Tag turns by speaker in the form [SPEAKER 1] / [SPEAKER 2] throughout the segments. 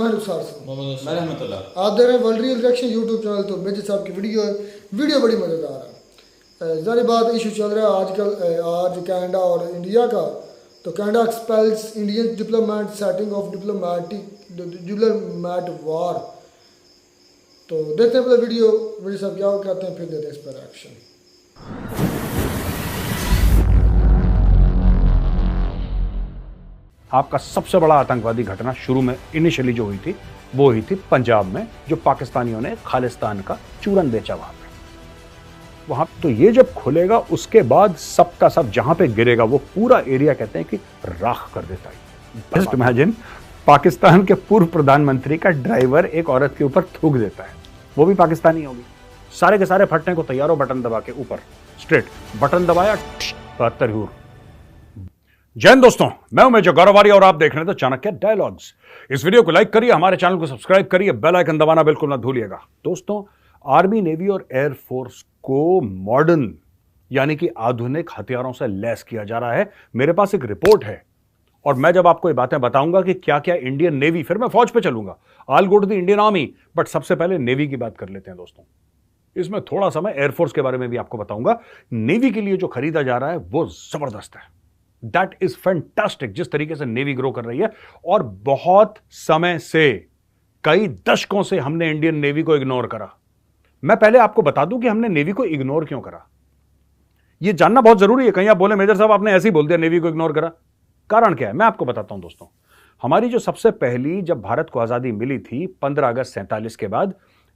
[SPEAKER 1] मैं रुखसार सिंह।
[SPEAKER 2] मैं रहमतुल्लाह।
[SPEAKER 1] आप देख रहे हैं world real reaction YouTube channel. तो मेजर साहब की वीडियो है, वीडियो बड़ी मज़ेदार है। ज़ाहिर बात इशू चल रहा है आजकल आज कनाडा और इंडिया का। तो Canada expels Indian diplomat setting off diplomat war. तो देखते हैं पहले वीडियो साहब क्या कहते हैं, फिर देते हैं इस पर एक्शन।
[SPEAKER 3] आपका सबसे बड़ा आतंकवादी घटना शुरू में इनिशियली जो हुई थी वो हुई थी पंजाब में, जो पाकिस्तानियों ने खालिस्तान का चूरन बेचा वहां तो ये जब खुलेगा उसके बाद सबका सब जहां पे गिरेगा वो पूरा एरिया कहते हैं कि राख कर देता है। जस्ट इमेजिन पाकिस्तान के पूर्व प्रधानमंत्री का ड्राइवर एक औरत के ऊपर थूक देता है, वो भी पाकिस्तानी होगी। सारे के सारे फटने को तैयार हो, बटन दबा के ऊपर स्ट्रेट बटन दबाया, 72 हूर। जय हिंद दोस्तों, मैं हूं मेजर गौरवारी और आप देख रहे हैं चाणक्य डायलॉग्स। इस वीडियो को लाइक करिए, हमारे चैनल को सब्सक्राइब करिए, बेल आइकन दबाना बिल्कुल ना भूलिएगा। दोस्तों, आर्मी, नेवी और एयर फोर्स को मॉडर्न यानी कि आधुनिक हथियारों से लैस किया जा रहा है। मेरे पास एक रिपोर्ट है और मैं जब आपको ये बातें बताऊंगा कि क्या क्या इंडियन नेवी, फिर मैं फौज पे चलूंगा, I will go to the Indian army, but सबसे पहले नेवी की बात कर लेते हैं दोस्तों। इसमें थोड़ा सा मैं एयरफोर्स के बारे में भी आपको बताऊंगा। नेवी के लिए जो खरीदा जा रहा है वो जबरदस्त है, दैट इज फैंटास्टिक। जिस तरीके से नेवी ग्रो कर रही है, और बहुत समय से, कई दशकों से हमने इंडियन नेवी को इग्नोर करा। मैं पहले आपको बता दूं कि हमने नेवी को इग्नोर क्यों करा, यह जानना बहुत जरूरी है। कहीं आप बोले मेजर साहब आपने ऐसे ही बोल दिया नेवी को इग्नोर करा, कारण क्या है मैं आपको बताता हूं दोस्तों। हमारी जो सबसे पहली, जब भारत को आजादी मिली थी 15 अगस्त 47 के बाद,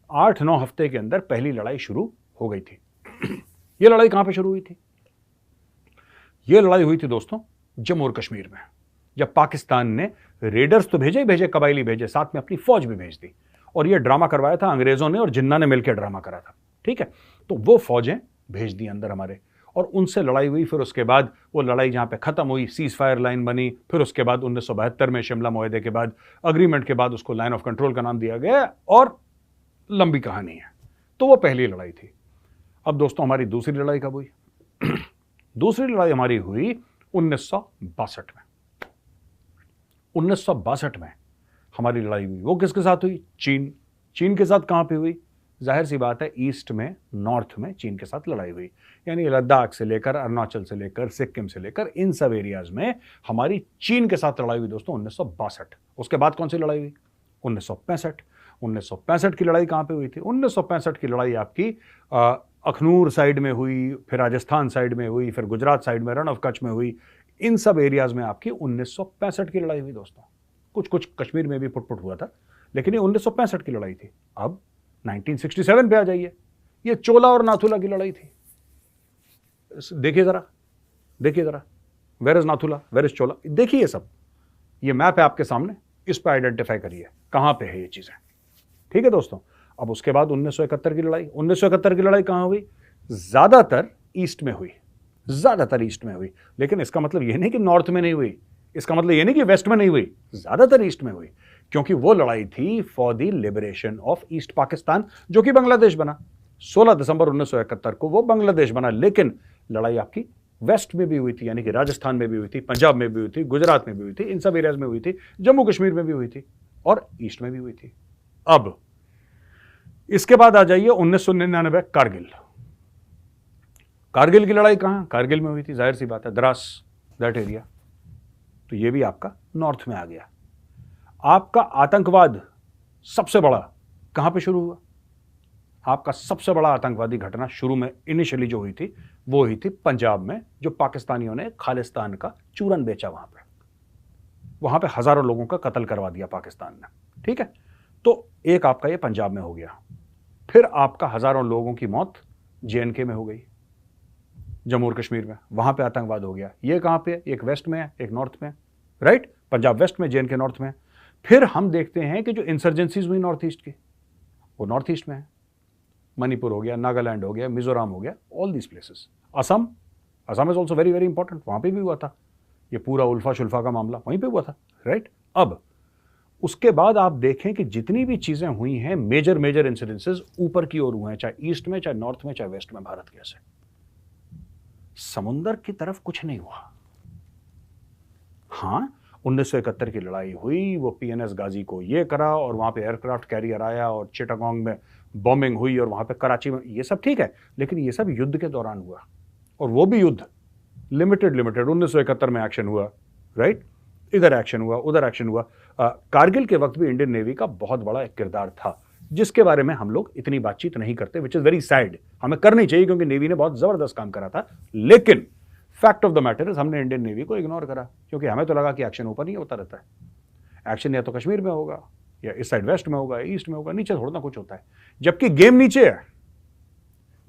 [SPEAKER 3] 8-9 हफ्ते के अंदर पहली लड़ाई शुरू हो गई थी। यह लड़ाई कहां पे शुरू हुई थी? यह लड़ाई हुई थी दोस्तों जम्मू और कश्मीर में, जब पाकिस्तान ने रेडर्स तो भेजे ही भेजे, कबायली भेजे, साथ में अपनी फौज भी भेज दी। और यह ड्रामा करवाया था अंग्रेजों ने और जिन्ना ने मिलकर ड्रामा करा था, ठीक है। तो वो फौजें भेज दी अंदर हमारे, और उनसे लड़ाई हुई। फिर उसके बाद वो लड़ाई जहां पे खत्म हुई, सीज फायर लाइन बनी। फिर उसके बाद 1972 में शिमला मुआहदे के बाद, अग्रीमेंट के बाद उसको लाइन ऑफ कंट्रोल का नाम दिया गया, और लंबी कहानी है। तो वो पहली लड़ाई थी। अब दोस्तों हमारी दूसरी लड़ाई कब हुई? दूसरी लड़ाई हमारी हुई 1962 में। 1962 में हमारी लड़ाई हुई, वो किसके साथ हुई? चीन के साथ। कहां पे हुई? जाहिर सी बात है ईस्ट में, नॉर्थ में चीन के साथ लड़ाई हुई। यानी लद्दाख से लेकर, अरुणाचल से लेकर, सिक्किम से लेकर, इन सब एरियाज में हमारी चीन के साथ लड़ाई हुई दोस्तों 1962। उसके बाद कौन सी लड़ाई हुई? 1965। 1965 की लड़ाई कहां पे हुई थी? 1965 की लड़ाई आपकी अखनूर साइड में हुई, फिर राजस्थान साइड में हुई, फिर गुजरात साइड में रण ऑफ कच्छ में हुई। इन सब एरियाज में आपकी 1965 की लड़ाई हुई दोस्तों। कुछ कुछ कश्मीर में भी फुट हुआ था, लेकिन ये 1965 की लड़ाई थी। अब 1967 पे आ जाइए, ये चोला और नाथुला की लड़ाई थी। देखिए जरा, where is Nathula, where is Chola. देखिए सब, ये मैप है आपके सामने, इस पर आइडेंटिफाई करिए कहां पे है ये चीजें, ठीक है दोस्तों। अब उसके बाद 1971 की लड़ाई। 1971 की लड़ाई कहां हुई? ज्यादातर ईस्ट में हुई, लेकिन इसका मतलब यह नहीं कि नॉर्थ में नहीं हुई, इसका मतलब यह नहीं कि वेस्ट में नहीं हुई, ज्यादातर ईस्ट में हुई, क्योंकि वो लड़ाई थी for the liberation of east Pakistan, जो कि बांग्लादेश बना। 16 दिसंबर 1971 को वो बांग्लादेश बना। लेकिन लड़ाई आपकी वेस्ट में भी हुई थी, यानी कि राजस्थान में भी हुई थी, पंजाब में भी हुई थी, गुजरात में भी हुई थी, इन सब एरियाज में हुई थी, जम्मू कश्मीर में भी हुई थी, और ईस्ट में भी हुई थी। अब इसके बाद आ जाइए 1999 कारगिल की लड़ाई। कहां? कारगिल में हुई थी, जाहिर सी बात है, द्रास, दैट एरिया। तो ये भी आपका नॉर्थ में आ गया। आपका आतंकवाद सबसे बड़ा कहां पे शुरू हुआ? आपका सबसे बड़ा आतंकवादी घटना शुरू में इनिशियली जो हुई थी वो हुई थी पंजाब में, जो पाकिस्तानियों ने खालिस्तान का चूरन बेचा वहां पे हजारों लोगों का कत्ल करवा दिया पाकिस्तान ने, ठीक है। तो एक आपका ये पंजाब में हो गया। फिर आपका हजारों लोगों की मौत जेएनके में हो गई, जम्मू और कश्मीर में, वहां पे आतंकवाद हो गया। ये कहां पे? एक वेस्ट में है, एक नॉर्थ में है, राइट। पंजाब वेस्ट में, जेएनके नॉर्थ में है। फिर हम देखते हैं कि जो इंसर्जेंसीज हुई नॉर्थ ईस्ट की, वो नॉर्थ ईस्ट में है। मणिपुर हो गया, नागालैंड हो गया, मिजोरम हो गया, all these places. Assam is also very very important, वहां पे भी हुआ था ये पूरा उल्फा शुल्फा का मामला, वहीं पे हुआ था, राइट। अब उसके बाद आप देखें कि जितनी भी चीजें हुई हैं, मेजर इंसिडेंसेस ऊपर की ओर हुए हैं, चाहे ईस्ट में, चाहे नॉर्थ में, चाहे वेस्ट में, भारत के ऐसे। समुंदर की तरफ कुछ नहीं हुआ। हां, 1971 की लड़ाई हुई, वो PNS गाजी को ये करा और वहाँ पे एयरक्राफ्ट कैरियर आया और चिटागोंग में बॉम्बिंग हुई और वहाँ पे कराची में, ये सब ठीक है, लेकिन ये सब युद्ध के दौरान हुआ और वो भी युद्ध लिमिटेड 1971 में एक्शन हुआ, राइट, इधर एक्शन हुआ, उधर एक्शन हुआ। कारगिल के वक्त भी इंडियन नेवी का बहुत बड़ा एक किरदार था जिसके बारे में हम लोग इतनी बातचीत नहीं करते, विच इज वेरी सैड। हमें करनी चाहिए क्योंकि नेवी ने बहुत जबरदस्त काम करा था, लेकिन fact of the matter is हमने इंडियन नेवी को इग्नोर करा क्योंकि हमें तो लगा कि एक्शन ऊपर नहीं होता रहता है, एक्शन या तो कश्मीर में होगा या इस साइड वेस्ट में होगा, ईस्ट में होगा, नीचे थोड़ा ना कुछ होता है, जबकि गेम नीचे है,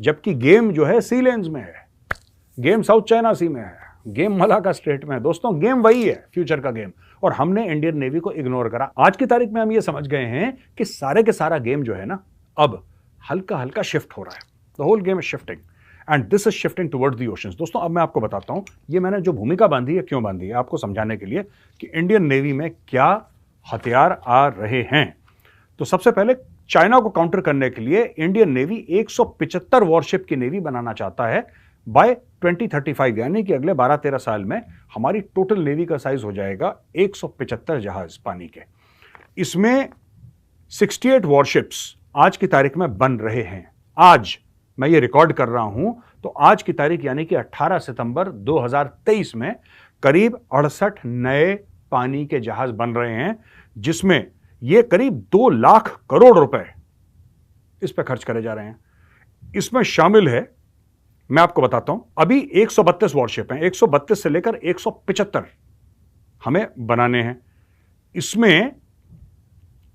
[SPEAKER 3] जबकि गेम जो है सी लेन्स में है, गेम साउथ चाइना सी में है, गेम मलाका स्ट्रेट में है। दोस्तों गेम वही है, फ्यूचर का गेम, और हमने इंडियन नेवी को इग्नोर करा। आज की तारीख में हम ये समझ गए हैं कि सारे के सारा गेम जो है ना अब हल्का हल्का शिफ्ट हो रहा है, the whole game is shifting and this is shifting towards the oceans. दोस्तों अब मैं आपको बताता हूं ये मैंने जो भूमिका बांधी है क्यों बांधी है, आपको समझाने के लिए कि इंडियन नेवी में क्या हथियार आ रहे हैं। तो सबसे पहले चाइना को काउंटर करने के लिए इंडियन नेवी 175 वॉरशिप की नेवी बनाना चाहता है बाय 2035, यानी कि अगले 12-13 साल में हमारी टोटल नेवी का साइज हो जाएगा 175 जहाज पानी के। इसमें 68 वॉरशिप्स आज की तारीख में बन रहे हैं। आज मैं ये रिकॉर्ड कर रहा हूं तो आज की तारीख यानी कि 18 सितंबर 2023 में करीब 68 नए पानी के जहाज बन रहे हैं, जिसमें ये करीब 2 लाख करोड़ रुपए इस पर खर्च करे जा रहे हैं। इसमें शामिल है, मैं आपको बताता हूं, अभी 132 वॉरशिप हैं, 132 से लेकर 175 हमें बनाने हैं। इसमें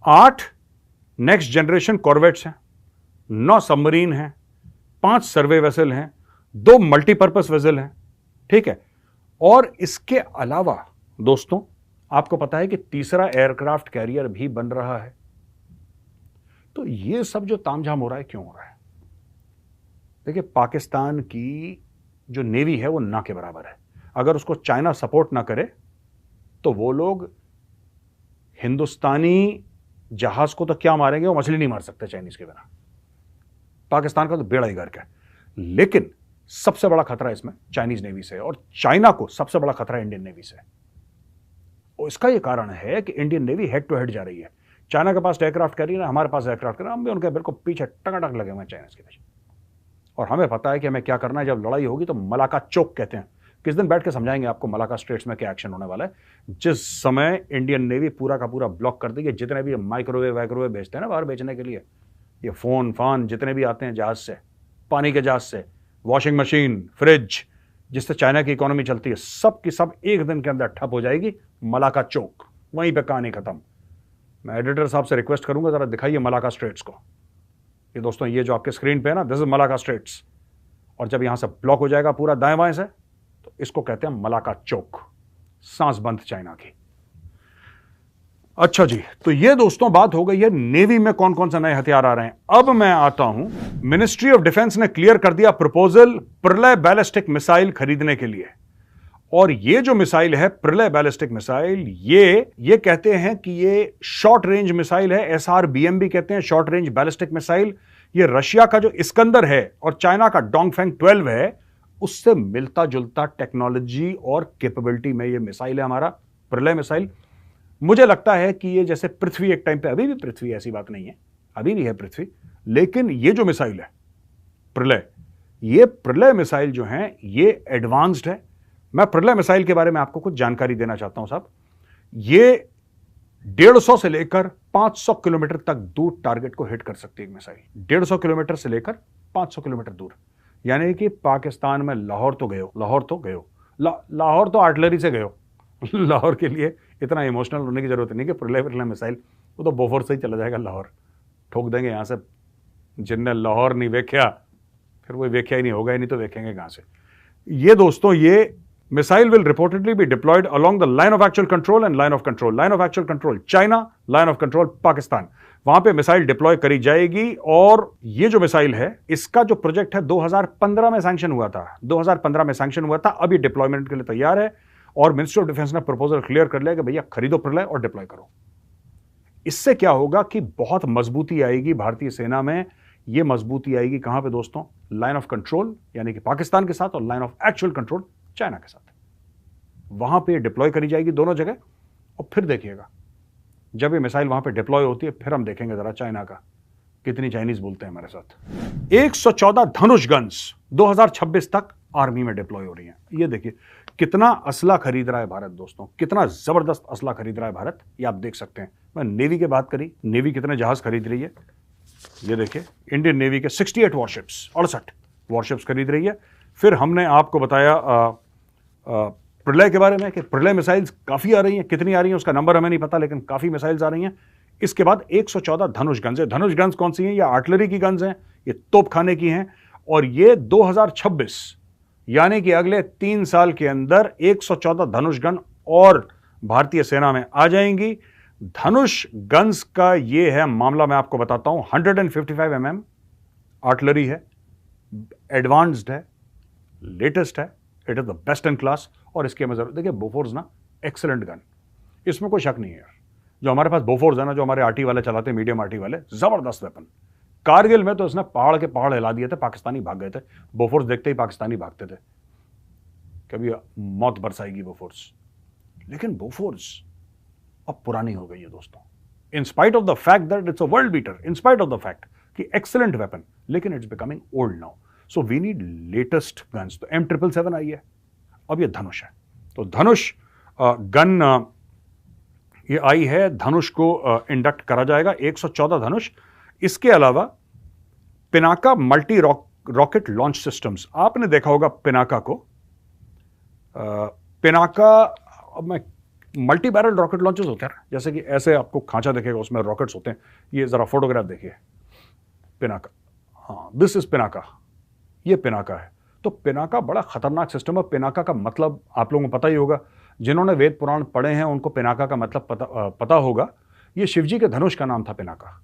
[SPEAKER 3] 8 नेक्स्ट जनरेशन कॉर्वेट्स हैं, 9 सबमरीन हैं, 5 सर्वे वेसल हैं, 2 मल्टीपर्पस वेसल हैं, ठीक है। और इसके अलावा दोस्तों आपको पता है कि तीसरा एयरक्राफ्ट कैरियर भी बन रहा है। तो ये सब जो तामझाम हो रहा है क्यों हो रहा है? देखिए, पाकिस्तान की जो नेवी है वो ना के बराबर है। अगर उसको चाइना सपोर्ट ना करे तो वो लोग हिंदुस्तानी जहाज को तो क्या मारेंगे, वो मछली नहीं मार सकते चाइनीज के बिना। पाकिस्तान का तो बेड़ा ही गर्क है। लेकिन सबसे बड़ा खतरा इसमें चाइनीज नेवी से है और चाइना को सबसे बड़ा खतरा इंडियन नेवी से है। और इसका यह कारण है कि Indian navy head to head जा रही है। चाइना के पास एयरक्राफ्ट कैरियर है, हमारे पास एयरक्राफ्ट कैरियर, हम भी उनके बिल्कुल पीछे टकाटक लगे हुए हैं चाइनीज के पीछे। और हमें पता है कि हमें क्या करना है। जब लड़ाई होगी तो मलाका चौक कहते हैं, किस दिन बैठ के समझाएंगे आपको मलाका स्ट्रेट्स में क्या एक्शन होने वाला है। जिस समय इंडियन नेवी पूरा का पूरा ब्लॉक कर देगी, जितने भी माइक्रोवेव वाइक्रोवेव बेचते हैं ना बाहर बेचने के लिए, ये फोन फान जितने भी आते हैं जहाज से, पानी के जहाज से, वॉशिंग मशीन, फ्रिज, जिससे चाइना की इकोनॉमी चलती है, सब की सब एक दिन के अंदर ठप हो जाएगी। मलाका चौक, वहीं पे कहानी खत्म। मैं एडिटर साहब से रिक्वेस्ट करूंगा जरा दिखाइए मलाका स्ट्रेट्स को। ये दोस्तों ये जो आपके स्क्रीन पे है ना, दिस इज मलाका स्ट्रेट्स। और जब यहां से ब्लॉक हो जाएगा पूरा दाएं बाएं से, तो इसको कहते हैं मलाका चौक, सांस बंद चाइना की। अच्छा जी, तो ये दोस्तों बात हो गई है नेवी में कौन कौन से नए हथियार आ रहे हैं। अब मैं आता हूं, मिनिस्ट्री ऑफ डिफेंस ने क्लियर कर दिया प्रपोजल प्रलय बैलिस्टिक मिसाइल खरीदने के लिए। और ये जो मिसाइल है प्रलय बैलिस्टिक मिसाइल, ये कहते हैं कि ये शॉर्ट रेंज मिसाइल है, SRBM भी कहते हैं, शॉर्ट रेंज बैलिस्टिक मिसाइल। ये रशिया का जो इस्कंदर है और चाइना का डोंगफेंग 12 है, उससे मिलता जुलता टेक्नोलॉजी और कैपेबिलिटी में ये मिसाइल है हमारा प्रलय मिसाइल। मुझे लगता है कि ये जैसे पृथ्वी एक टाइम पे, अभी भी पृथ्वी, ऐसी बात नहीं है, अभी भी है पृथ्वी, लेकिन ये जो मिसाइल है प्रलय, ये प्रलय मिसाइल जो है ये एडवांस्ड है। मैं प्रलय मिसाइल के बारे में आपको कुछ जानकारी देना चाहता हूं साहब। ये 150 से लेकर 500 किलोमीटर तक दूर टारगेट को हिट कर सकती है मिसाइल। 150 किलोमीटर से लेकर 500 किलोमीटर दूर, यानी कि पाकिस्तान में लाहौर तो गए हो, लाहौर तो आर्टिलरी से गए हो। लाहौर के लिए इतना इमोशनल होने की जरूरत नहीं कि प्रलय मिसाइल, वो तो बोफोर से ही चला जाएगा लाहौर, ठोक देंगे यहां से। जिनने लाहौर नहीं वेख्या फिर वो वेख्या ही नहीं होगा, ही नहीं तो वेखेंगे कहां से। ये दोस्तों ये missile will reportedly B diploid along the line of actual control and line of control. Line of actual control China, line of control Pakistan, वहां पे मिसाइल डिप्लॉय करी जाएगी। और ये जो मिसाइल है इसका जो प्रोजेक्ट है 2015 में सैंक्शन हुआ था, 2015 में सैंक्शन हुआ था, अभी डिप्लॉयमेंट के लिए तैयार है। और मिनिस्ट्री ऑफ डिफेंस ने प्रपोजल क्लियर कर लिया कि भैया खरीदो प्रलय और डिप्लॉय करो। इससे क्या होगा कि बहुत मजबूती आएगी भारतीय सेना में। यह मजबूती आएगी कहां पे दोस्तों? लाइन ऑफ कंट्रोल यानी कि पाकिस्तान के साथ, और line of actual control China के साथ। वहां पे डिप्लॉय करी जाएगी दोनों जगह। और फिर देखिएगा जब ये मिसाइल वहां पे डिप्लॉय होती है, फिर हम देखेंगे जरा चाइना का कितनी चाइनीज बोलते हैं हमारे साथ। 114 धनुष गन्स 2026 तक आर्मी में डिप्लॉय हो रही हैं। ये देखिए कितना असला खरीद रहा है भारत दोस्तों, कितना जबरदस्त असला खरीद रहा है भारत। ये आप देख सकते हैं। मैं नेवी की बात करी, नेवी कितने जहाज खरीद रही है। ये देखिए इंडियन नेवी के 68 वॉरशिप्स, 68 वॉरशिप्स खरीद रही है। फिर हमने आपको बताया प्रलय के बारे में कि प्रलय मिसाइल्स काफी आ रही हैं। कितनी आ रही हैं उसका नंबर हमें नहीं पता, लेकिन काफी मिसाइल्स आ रही हैं। इसके बाद 114 धनुष गन्स है। धनुष गन्स कौन सी हैं? ये आर्टिलरी की गन्स हैं, ये तोपखाने की हैं, और ये 2026 यानी कि अगले 3 साल के अंदर 114 धनुष गन और भारतीय सेना में आ जाएंगी। धनुष गन्स का ये है मामला, मैं आपको बताता हूं। 155 mm आर्टिलरी है, एडवांस्ड है, लेटेस्ट है, it is the best in class. और इसके में जरूर देखिए बोफोर्स ना एक्सीलेंट गन, इसमें कोई शक नहीं है यार। जो हमारे पास बोफोर्स है ना, जो हमारे आरटी वाले चलाते हैं, मीडियम आरटी वाले, जबरदस्त वेपन। कारगिल में तो इसने पहाड़ के पहाड़ हिला दिए थे, पाकिस्तानी भाग गए थे। बोफोर्स देखते ही पाकिस्तानी भागते थे, कभी मौत बरसाएगी बोफोर्स। लेकिन बोफोर्स अब पुरानी हो गई है दोस्तों, in spite of the fact that it's a world beater, in spite of the fact कि एक्सीलेंट वेपन, लेकिन it's becoming old now. So we need latest guns. तो M777 आई है, अब ये धनुष है। तो धनुष गन ये आई है, धनुष को इंडक्ट करा जाएगा, 114 धनुष। इसके अलावा Pinaka multi rocket launch systems, आपने देखा होगा पिनाका को। पिनाका में मल्टी बैरल रॉकेट लॉन्चेस होते हैं, जैसे कि ऐसे आपको खांचा देखेगा, उसमें रॉकेट्स होते हैं। ये जरा फोटोग्राफ देखिए, पिनाका, हाँ दिस इज पिनाका, ये पिनाका है। तो पिनाका बड़ा खतरनाक सिस्टम है। पिनाका का मतलब आप लोगों को पता ही होगा, जिन्होंने वेद पुराण पढ़े हैं उनको पिनाका का मतलब पता होगा। ये शिवजी के धनुष का नाम था पिनाका,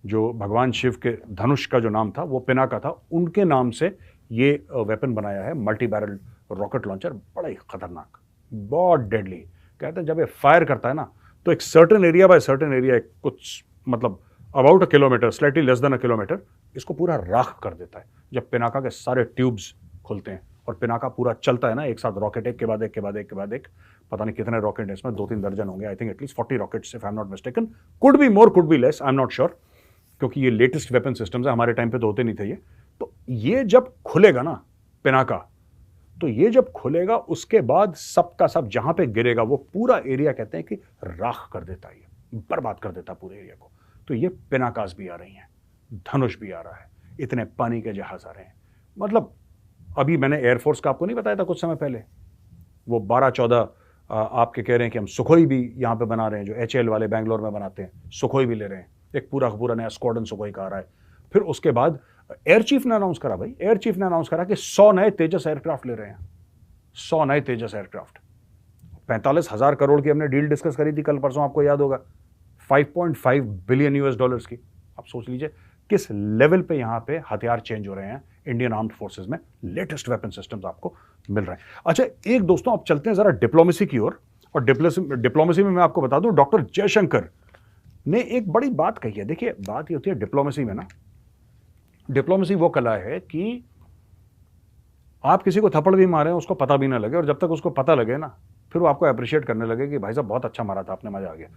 [SPEAKER 3] जो भगवान शिव के धनुष का जो नाम था वो पिनाका था, उनके नाम से ये वेपन बनाया है, मल्टी बैरल रॉकेट लॉन्चर। बड़ा ही खतरनाक, बहुत डेडली। कहते हैं जब ये फायर करता है ना, तो एक certain area by certain area, कुछ मतलब about a kilometre, slightly less than a kilometre, इसको पूरा राख कर देता है जब पिनाका के सारे ट्यूब्स खुलते हैं। और पिनाका पूरा चलता है ना, एक साथ रॉकेट एक के बाद एक के बाद एक के बाद एक, पता नहीं कितने रॉकेट है इसमें, 2-3 दर्जन होंगे, I think at least 40 rockets if I am not mistaken, could be more could be less, I am not sure, क्योंकि ये लेटेस्ट वेपन सिस्टम्स है, हमारे टाइम पे तो होते नहीं थे ये। तो ये जब खुलेगा ना पिनाका, तो ये जब खुलेगा उसके बाद सबका सब जहां पे गिरेगा वो पूरा एरिया कहते हैं कि राख कर देता है, ये बर्बाद कर देता पूरे एरिया को। तो ये पिनाकास भी आ रही हैं, धनुष भी आ रहा है, इतने पानी के जहाज आ रहे हैं। मतलब अभी मैंने एयरफोर्स का आपको नहीं बताया था कुछ समय पहले, वो 12-14 आपके कह रहे हैं कि हम सुखोई भी यहाँ पे बना रहे हैं, जो HAL वाले बेंगलोर में बनाते हैं, सुखोई भी ले रहे हैं, एक पूरा पूरा नया स्क्वाड्रन सुखोई का आ रहा है। फिर उसके बाद एयर चीफ ने अनाउंस करा, भाई एयर चीफ ने अनाउंस करा कि 100 नए तेजस एयरक्राफ्ट ले रहे हैं, 100 नए तेजस एयरक्राफ्ट। 45,000 करोड़ की हमने डील डिस्कस करी थी कल परसों, आपको याद होगा, $5.5 बिलियन की। आप सोच लीजिए किस लेवल पे यहाँ पे हथियार चेंज हो रहे हैं इंडियन आर्म्ड फोर्सेस में, लेटेस्ट वेपन सिस्टम्स आपको मिल रहे हैं। अच्छा एक दोस्तों, अब चलते हैं जरा डिप्लोमेसी की ओर, और डिप्लोमेसी में मैं आपको बता दूं, डॉक्टर जयशंकर ने एक बड़ी बात कही है। देखिए बात ये होती है डिप्लोमेसी में ना, डिप्लोमेसी वो कला है कि आप किसी को थप्पड़ भी मारे उसको पता भी ना लगे, और जब तक उसको पता लगे ना, फिर वो आपको अप्रिशिएट करने लगे कि भाई साहब बहुत अच्छा मारा था आपने, मजा आ गया।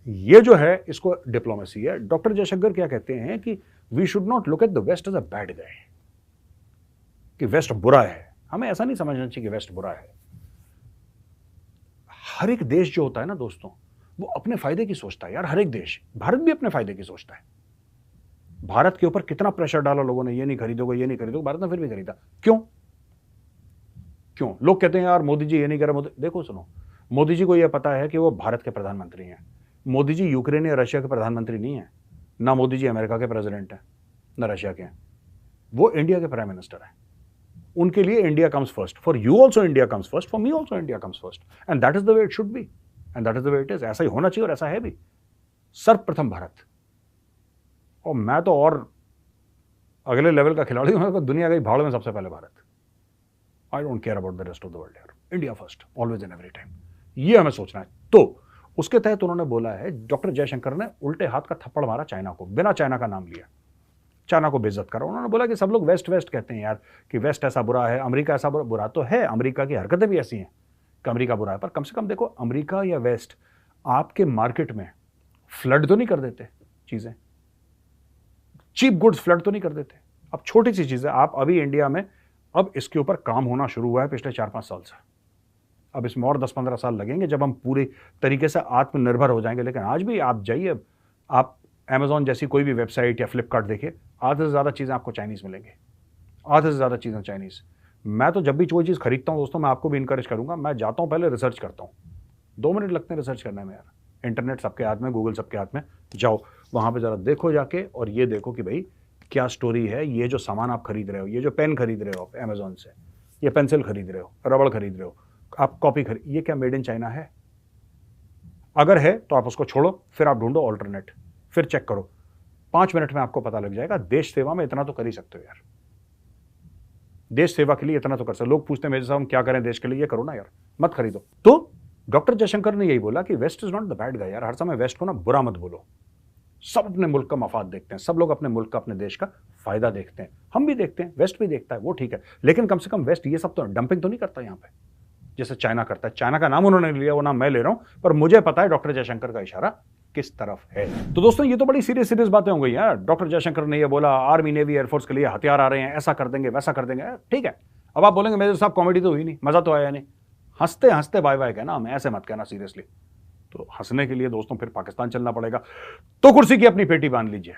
[SPEAKER 3] ये जो है इसको डिप्लोमेसी है। डॉक्टर जयशंकर क्या कहते हैं कि we should not look at the west as a bad guy, कि वेस्ट बुरा है। हमें ऐसा नहीं समझना चाहिए कि वेस्ट बुरा है। हर एक देश जो होता है ना दोस्तों, वो अपने फायदे की सोचता है यार, हर एक देश। भारत भी अपने फायदे की सोचता है। भारत के ऊपर कितना प्रेशर डाला लोगों ने, ये नहीं खरीदोगे, ये नहीं खरीदोगे, भारत ने फिर भी खरीदा। क्यों? लोग कहते हैं यार मोदी जी ये नहीं कर रहे। देखो सुनो, मोदी जी को यह पता है कि वो भारत के प्रधानमंत्री हैं। मोदी जी यूक्रेन या रशिया के प्रधानमंत्री नहीं है, ना मोदी जी अमेरिका के प्रेसिडेंट हैं, ना रशिया के हैं। वो इंडिया के प्राइम मिनिस्टर हैं। उनके लिए India comes first. For you also India comes first, for me also India comes first, and that is the way it should be, and that is the way it is. ऐसा ही होना चाहिए और ऐसा है भी। सर्वप्रथम भारत। और मैं तो और अगले लेवल का खिलाड़ी हूं, दुनिया गई भाड़ में सबसे पहले Bharat. I don't care about the rest of the world यार, India first always and every time, ये हमें सोचना है। तो उसके तहत उन्होंने बोला है, डॉक्टर जयशंकर ने उल्टे हाथ का थप्पड़ मारा चाइना को, बिना चाइना का नाम लिया, चाइना को बेइज्जत करा। उन्होंने बोला कि सब लोग वेस्ट वेस्ट कहते हैं यार, कि वेस्ट ऐसा बुरा है, अमेरिका ऐसा बुरा तो है, अमेरिका की हरकतें भी ऐसी हैं कि अमेरिका बुरा है, पर कम से कम देखो अमेरिका या वेस्ट आपके मार्केट में फ्लड तो नहीं कर देते चीजें, चीप गुड्स फ्लड तो नहीं कर देते। अब छोटी सी चीज है, आप अभी इंडिया में अब इसके ऊपर काम होना शुरू हुआ है पिछले 4-5 साल से। अब इसमें और 10-15 साल लगेंगे जब हम पूरी तरीके से आत्मनिर्भर हो जाएंगे। लेकिन आज भी आप जाइए, आप अमेजॉन जैसी कोई भी वेबसाइट या फ्लिपकार्ट देखिए, आधे से ज़्यादा चीज़ें आपको चाइनीज़ मिलेंगी, आधे से ज़्यादा चीज़ें चाइनीज़। मैं तो जब भी कोई चीज़ खरीदता हूँ दोस्तों, मैं आपको भी इंकरेज करूँगा, मैं जाता हूँ पहले रिसर्च करता हूँ। 2 मिनट लगते हैं रिसर्च करने में यार। इंटरनेट सबके हाथ में, गूगल सबके हाथ में, जाओ वहाँ पर ज़रा देखो जाके, और ये देखो कि भाई क्या स्टोरी है। ये जो सामान आप खरीद रहे हो, ये जो पेन खरीद रहे हो आप अमेजॉन से, ये पेंसिल खरीद रहे हो, रबड़ खरीद रहे हो, आप कॉपी खरीद, ये क्या मेड इन चाइना है? अगर है तो आप उसको छोड़ो, फिर आप ढूंढो ऑल्टरनेट, फिर चेक करो। 5 मिनट में आपको पता लग जाएगा। देश सेवा में इतना तो कर ही सकते हो यार, देश सेवा के लिए इतना तो कर सकते। लोग पूछते हैं मेरे साहब हम क्या करें देश के लिए, ये करो ना यार, मत खरीदो। तो डॉक्टर जयशंकर ने यही बोला कि west is not the bad guy यार, हर समय वेस्ट को ना बुरा मत बोलो। सब अपने मुल्क का मफाद देखते हैं, सब लोग अपने मुल्क का, अपने देश का फायदा देखते हैं। हम भी देखते हैं, वेस्ट भी देखता है, वो ठीक है, लेकिन कम से कम वेस्ट ये सब तो डंपिंग तो नहीं करता यहाँ पे जैसे चाइना करता है। चाइना का नाम उन्होंने लिया, वो नाम मैं ले रहा हूं, पर मुझे पता है डॉक्टर जयशंकर का इशारा किस तरफ है। तो दोस्तों ये तो बड़ी सीरियस बातें हो गई यार। डॉक्टर जयशंकर ने ये बोला आर्मी नेवी एयरफोर्स के लिए हथियार आ रहे हैं, ऐसा कर देंगे वैसा कर देंगे, ठीक है। अब आप बोलेंगे मेरे साहब कॉमेडी तो हुई नहीं, मजा तो आया नहीं, हंसते हंसते बाय बाय कहना, हमें ऐसे मत कहना सीरियसली। तो हंसने के लिए दोस्तों फिर पाकिस्तान चलना पड़ेगा। तो कुर्सी की अपनी पेटी बांध लीजिए,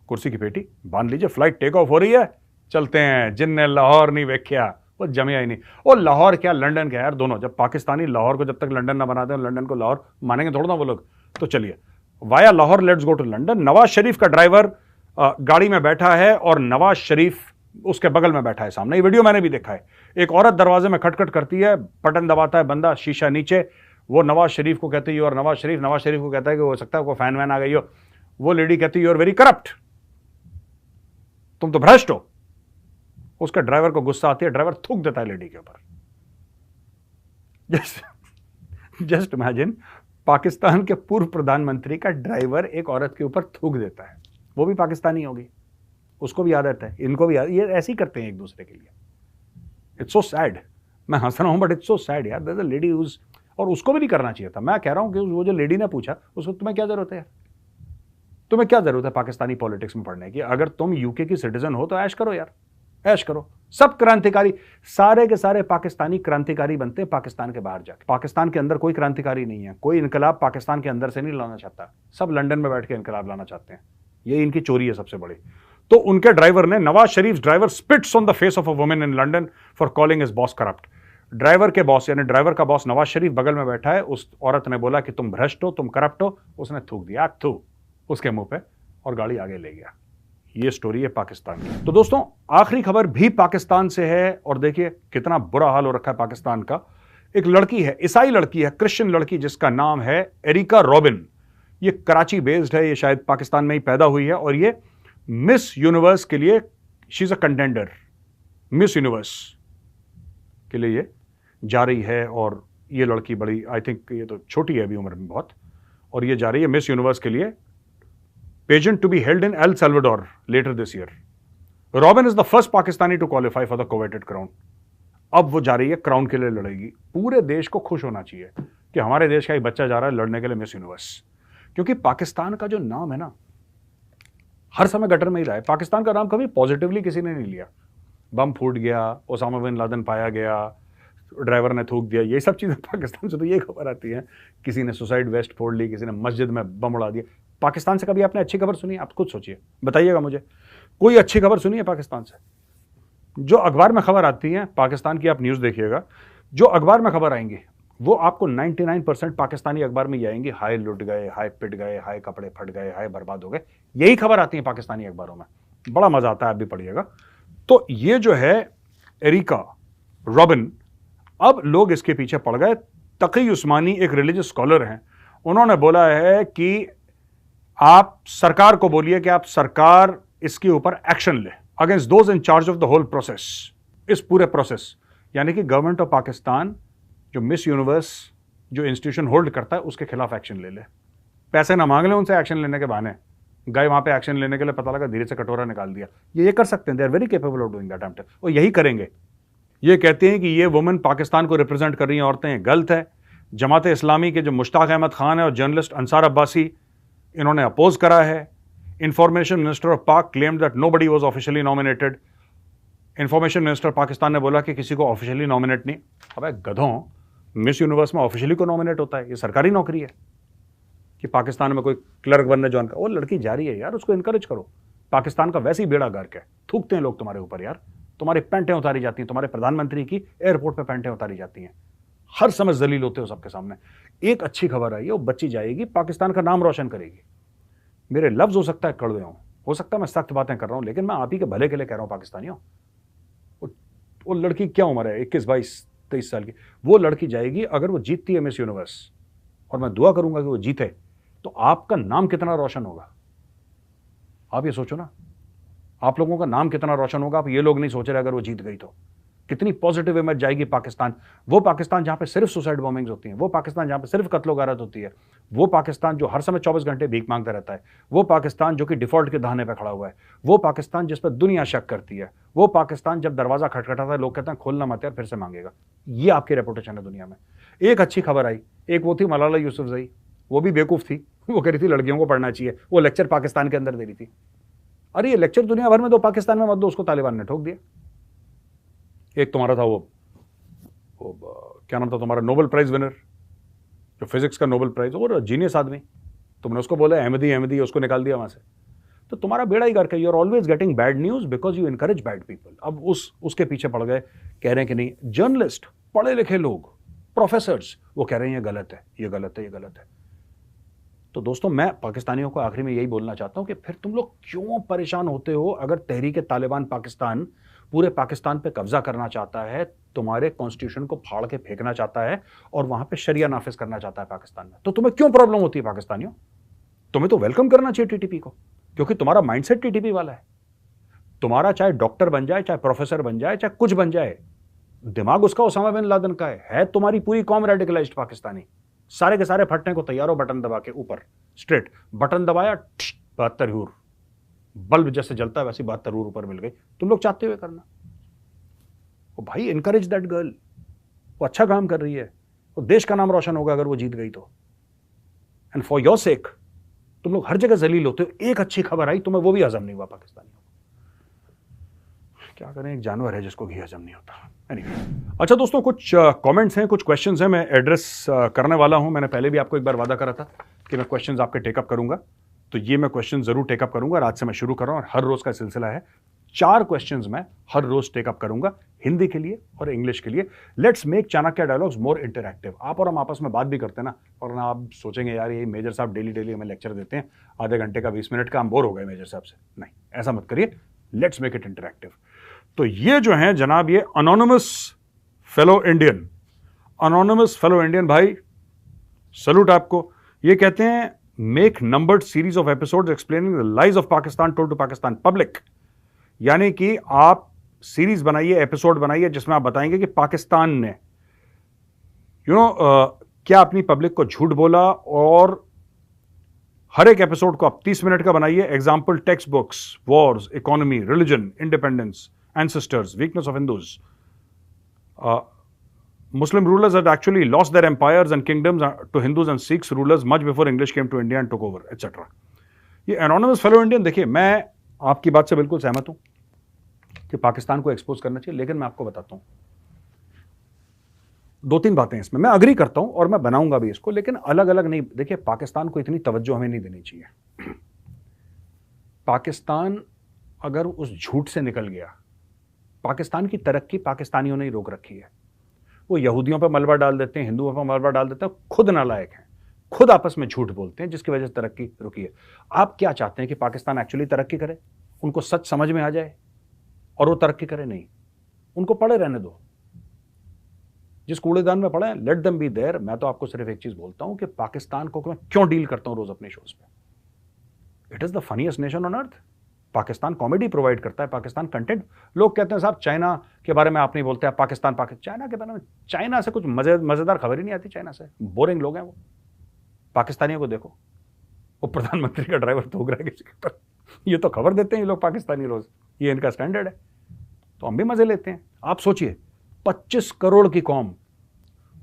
[SPEAKER 3] कुर्सी की पेटी बांध लीजिए, फ्लाइट टेक ऑफ हो रही है, चलते हैं। जिनने लाहौर नहीं वेख्या वो जमिया ही नहीं। और लाहौर क्या लंदन क्या यार, दोनों। जब पाकिस्तानी लाहौर को जब तक लंदन ना बनाते हैं, लंदन को लाहौर मानेंगे थोड़ा ना वो लोग। तो चलिए via Lahore let's go to London. Nawaz Sharif का ड्राइवर गाड़ी में बैठा है और नवाज शरीफ उसके बगल में बैठा है सामने। ये वीडियो मैंने भी देखा है। एक औरत दरवाजे में खटखट करती है, बटन दबाता है बंदा, शीशा नीचे, वो नवाज शरीफ को कहती है और नवाज शरीफ को कहता है कि हो सकता है कोई फैन वैन आ गई हो। वो लेडी कहती है यू आर वेरी करप्ट, तुम तो भ्रष्ट हो। उसका ड्राइवर को गुस्सा आती है, ड्राइवर थूक देता है लेडी के ऊपर। जस्ट इमेजिन, पाकिस्तान के पूर्व प्रधानमंत्री का ड्राइवर एक औरत के ऊपर थूक देता है। वो भी पाकिस्तानी होगी, उसको भी आदत है, इनको भी ये ऐसे ही करते हैं एक दूसरे के लिए। It's so sad. मैं हंस रहा हूं बट इट्स सो सैड यार। There is a lady whose, और उसको भी नहीं करना चाहिए था। मैं कह रहा हूं कि वो जो लेडी ने पूछा, उसको तुम्हें क्या जरूरत है यार, तुम्हें क्या जरूरत है पाकिस्तानी पॉलिटिक्स में पढ़ने की? अगर तुम यूके की सिटीजन हो तो ऐश करो यार, ऐश करो। सब क्रांतिकारी, सारे के सारे पाकिस्तानी क्रांतिकारी बनते हैं पाकिस्तान के बाहर जाके। पाकिस्तान के अंदर कोई क्रांतिकारी नहीं है, कोई इनकलाब पाकिस्तान के अंदर से नहीं लाना चाहता। सब लंदन में बैठ के इनकलाब लाना चाहते हैं। ये इनकी चोरी है सबसे बड़ी। तो उनके ड्राइवर ने, Nawaz Sharif driver spits on the face of a woman in London for calling his boss corrupt. Driver के बॉस यानी ड्राइवर का बॉस नवाज शरीफ बगल में बैठा है। उस औरत ने बोला कि तुम भ्रष्ट हो, तुम करप्ट हो। उसने थूक दिया थू उसके मुंह पे और गाड़ी आगे ले गया। ये स्टोरी है पाकिस्तान की। तो दोस्तों आखिरी खबर भी पाकिस्तान से है, और देखिए कितना बुरा हाल हो रखा है पाकिस्तान का। एक लड़की है, ईसाई लड़की है, क्रिश्चियन लड़की, जिसका नाम है एरिका रॉबिन। ये कराची बेस्ड है, ये शायद पाकिस्तान में ही पैदा हुई है, और ये मिस यूनिवर्स के लिए she is a contender. Miss Universe के लिए ये जा रही है, और ये लड़की बड़ी, आई थिंक ये तो छोटी है अभी उम्र में बहुत, और ये जा रही है मिस यूनिवर्स के लिए। Pageant to be held in El Salvador later this year. Robin is the first Pakistani to qualify for the coveted crown. अब वो जा रही है, क्राउन के लिए लड़ेगी। पूरे देश को खुश होना चाहिए कि हमारे देश का एक बच्चा जा रहा है लड़ने के लिए मिस यूनिवर्स, क्योंकि पाकिस्तान का जो नाम है ना, हर समय गटर में ही रहा है। पाकिस्तान का नाम कभी पॉजिटिवली किसी ने नहीं लिया। बम फूट गया, ओसामा बिन लादेन पाया गया, ड्राइवर ने थूक दिया, ये सब चीज़ें पाकिस्तान से तो ये खबर आती है। किसी ने सुसाइड वेस्ट फोड़ ली, किसी ने मस्जिद में बम उड़ा दिया। पाकिस्तान से कभी आपने अच्छी खबर सुनी? आप खुद सोचिए, बताइएगा मुझे, कोई अच्छी खबर सुनी है पाकिस्तान से? जो अखबार में खबर आती है पाकिस्तान की, आप न्यूज़ देखिएगा, जो अखबार में खबर आएंगी वो आपको 99% पाकिस्तानी अखबार में ये आएंगी, हाय लुट गए, हाय पिट गए, हाय कपड़े फट गए, हाय बर्बाद हो गए। यही खबर आती है पाकिस्तानी अखबारों में। बड़ा मजा आता है, आप भी पढ़िएगा। तो ये जो है एरिका रॉबिन, अब लोग इसके पीछे पड़ गए। तकी उस्मानी एक रिलीजियस स्कॉलर हैं, उन्होंने बोला है कि आप सरकार को बोलिए कि आप सरकार इसके ऊपर एक्शन ले against those in charge of the whole process. इस पूरे प्रोसेस यानी कि गवर्नमेंट ऑफ पाकिस्तान जो मिस यूनिवर्स जो इंस्टीट्यूशन होल्ड करता है उसके खिलाफ एक्शन ले ले। पैसे ना मांग ले उनसे एक्शन लेने के बहाने, गए वहां पे एक्शन लेने के लिए, पता लगा धीरे से कटोरा निकाल दिया। ये कर सकते हैं, they are very capable of doing that. और यही करेंगे, ये कहते हैं कि ये वुमेन पाकिस्तान को रिप्रेजेंट कर रही हैं औरतें, गलत है। जमात इस्लामी के जो मुश्ताक अहमद खान है और जर्नलिस्ट अंसार अब्बासी, इन्होंने अपोज करा है। इंफॉर्मेशन मिनिस्टर ऑफ पाक claimed that nobody was officially nominated. Information minister Pakistan ने बोला कि किसी को ऑफिशियली नॉमिनेट नहीं। अबे गधों, मिस यूनिवर्स में ऑफिशियली को नॉमिनेट होता है? ये सरकारी नौकरी है कि पाकिस्तान में कोई क्लर्क बनने ज्वाइन कर। वो लड़की जा रही है यार, उसको इनकरेज करो। पाकिस्तान का वैसे ही बेड़ा गर्क है, थूकते हैं लोग तुम्हारे ऊपर यार। तुम्हारी पैंटें उतारी जाती हैं, तुम्हारे प्रधानमंत्री की एयरपोर्ट पे पैंटें उतारी जाती हैं, हर समय जलील होते हो सबके सामने। एक अच्छी खबर आई है, वो बच्ची जाएगी, पाकिस्तान का नाम रोशन करेगी। मेरे लफ्ज हो सकता है कड़वे हो सकता है मैं सख्त बातें कर रहा हूं, लेकिन मैं आप ही के भले के लिए कह रहा हूं पाकिस्तानियों। वो लड़की क्या उम्र है, 21, 22, 23 साल की। वो लड़की जाएगी, अगर वो जीतती है मिस यूनिवर्स, और मैं दुआ करूंगा कि वो जीते, तो आपका नाम कितना रोशन होगा। आप ये सोचो ना, आप लोगों का नाम कितना रोशन होगा। आप ये लोग नहीं सोच रहे अगर वो जीत गई तो कितनी पॉजिटिव इमेज जाएगी पाकिस्तान। वो पाकिस्तान जहां पे सिर्फ सुसाइड बॉम्बिंग्स होती हैं, वो पाकिस्तान जहां पे सिर्फ कत्लो गारत होती है, वो पाकिस्तान जो हर समय 24 घंटे भीख मांगता रहता है, वो पाकिस्तान जो कि डिफॉल्ट के दहाने पे खड़ा हुआ है, वो पाकिस्तान जिस पर दुनिया शक करती है, वो पाकिस्तान जब दरवाजा खटखटाता है लोग कहते हैं खोलना मत यार, फिर से मांगेगा। ये आपकी रेपुटेशन है दुनिया में। एक अच्छी खबर आई, एक वो थी मलाला यूसुफजई, वो भी बेवकूफ थी, वो कह रही थी लड़कियों को पढ़ना चाहिए, वो लेक्चर पाकिस्तान के अंदर दे रही थी। अरे ये लेक्चर दुनिया भर में दो, पाकिस्तान में मत दो, उसको तालिबान ने ठोक दिया। एक तुम्हारा था वो क्या नाम था तुम्हारा, नोबेल प्राइज विनर, जो फिजिक्स का नोबेल प्राइज, और जीनियस आदमी, तुमने उसको बोला अहमदी, उसको निकाल दिया वहां से। तो तुम्हारा बेड़ा ही गर्क है। You are always getting bad news because you encourage bad people. अब उसके पीछे पड़ गए, कह रहे हैं कि नहीं, जर्नलिस्ट, पढ़े लिखे लोग, प्रोफेसर्स, वो कह रहे हैं ये गलत है, ये गलत है, ये गलत है। तो दोस्तों, मैं पाकिस्तानियों को आखिरी में यही बोलना चाहता हूं कि फिर तुम लोग क्यों परेशान होते हो। अगर तहरीक तालिबान पाकिस्तान पूरे पाकिस्तान पे कब्जा करना चाहता है, तुम्हारे कॉन्स्टिट्यूशन को फाड़ के फेंकना चाहता है और वहां पे शरिया नाफिज करना चाहता है पाकिस्तान में, तो तुम्हें क्यों प्रॉब्लम होती है पाकिस्तानियों? तुम्हें तो वेलकम करना चाहिए टीटीपी को, क्योंकि तुम्हारा माइंडसेट टीटीपी वाला है। तुम्हारा चाहे डॉक्टर बन जाए, चाहे प्रोफेसर बन जाए, चाहे कुछ बन जाए, दिमाग उसका ओसामा बिन लादेन का है। तुम्हारी पूरी कौम रेडिकलाइज्ड पाकिस्तानी, सारे के सारे फटने को तैयार हो, बटन दबा के ऊपर स्ट्रेट बटन दबाया, 72 हूर, बल्ब जैसे जलता है वैसे 72 हूर ऊपर मिल गई। तुम लोग चाहते हुए करना। ओ भाई, एनकरेज दैट गर्ल, वो अच्छा काम कर रही है, वो देश का नाम रोशन होगा अगर वो जीत गई तो। एंड फॉर योर सेक तुम लोग हर जगह जलील होते हो। एक अच्छी खबर आई, तुम्हें वो भी हजम नहीं हुआ पाकिस्तानियों को। क्या करें, एक जानवर है जिसको घी हजम नहीं होता। Anyway, अच्छा दोस्तों, कुछ कमेंट्स हैं, कुछ क्वेश्चंस हैं, मैं एड्रेस करने वाला हूं। मैंने पहले भी आपको एक बार वादा करा था कि मैं क्वेश्चंस आपके टेकअप करूंगा, तो ये मैं क्वेश्चन जरूर टेकअप करूंगा। आज से मैं शुरू कर रहा हूं और हर रोज का सिलसिला है। 4 क्वेश्चंस मैं हर रोज टेकअप करूंगा, हिंदी के लिए और इंग्लिश के लिए। Let's make Chanakya dialogues more interactive. आप और हम आपस में बात भी करते हैं ना, और ना आप सोचेंगे यार ये मेजर साहब डेली हमें लेक्चर देते हैं, आधे घंटे का 20 मिनट का, हम बोर हो गए मेजर साहब से। नहीं, ऐसा मत करिए, लेट्स मेक इट इंटरैक्टिव। तो ये जो है जनाब, ये अनोनिमस फेलो इंडियन भाई, सलूट आपको। ये कहते हैं make numbered series of episodes explaining the lies of Pakistan told to Pakistan public. यानी कि आप सीरीज बनाइए, एपिसोड बनाइए, जिसमें आप बताएंगे कि पाकिस्तान ने क्या अपनी पब्लिक को झूठ बोला, और हर एक एपिसोड को आप 30 मिनट का बनाइए। Example, text books, Wars, economy, religion, independence, ancestors, weakness of Hindus. Muslim rulers had actually lost their empires and kingdoms to Hindus and Sikhs rulers much before English came to India and took over, etc. ये anonymous fellow Indian, देखिए मैं आपकी बात से बिल्कुल सहमत हूं कि पाकिस्तान को एक्सपोज करना चाहिए, लेकिन मैं आपको बताता हूं 2-3 बातें इसमें मैं अग्री करता हूं और मैं बनाऊंगा भी इसको, लेकिन अलग अलग नहीं। देखिए, पाकिस्तान को इतनी तवज्जो हमें नहीं देनी चाहिए। पाकिस्तान अगर उस झूठ से निकल गया, पाकिस्तान की तरक्की पाकिस्तानियों ने ही रोक रखी है। वो यहूदियों पर मलबा डाल देते हैं, हिंदुओं पर मलबा डाल देते हैं, खुद नालायक हैं, खुद आपस में झूठ बोलते हैं, जिसकी वजह से तरक्की रुकी है। आप क्या चाहते हैं कि पाकिस्तान एक्चुअली तरक्की करे, उनको सच समझ में आ जाए और वो तरक्की करे? नहीं, उनको पड़े रहने दो, जिस कूड़ेदान में पड़े हैं, लेट देम बी देयर। मैं तो आपको सिर्फ एक चीज बोलता हूं कि पाकिस्तान को मैं क्यों डील करता हूं रोज अपने शोज पे। It is the funniest nation on earth. Pakistan comedy provide करता है, पाकिस्तान कंटेंट। लोग कहते हैं साहब चाइना के बारे में आप नहीं बोलते, आप पाकिस्तान चाइना के बारे में, चाइना से कुछ मजेदार खबर ही नहीं आती। चाइना से बोरिंग लोग हैं वो। पाकिस्तानियों को देखो, वो प्रधानमंत्री का ड्राइवर ठोक रहा है किसी के ऊपर, ये तो खबर देते हैं ये लोग पाकिस्तानी रोज, ये इनका स्टैंडर्ड है, तो हम भी मजे लेते हैं। आप सोचिए, 25 करोड़ की कौम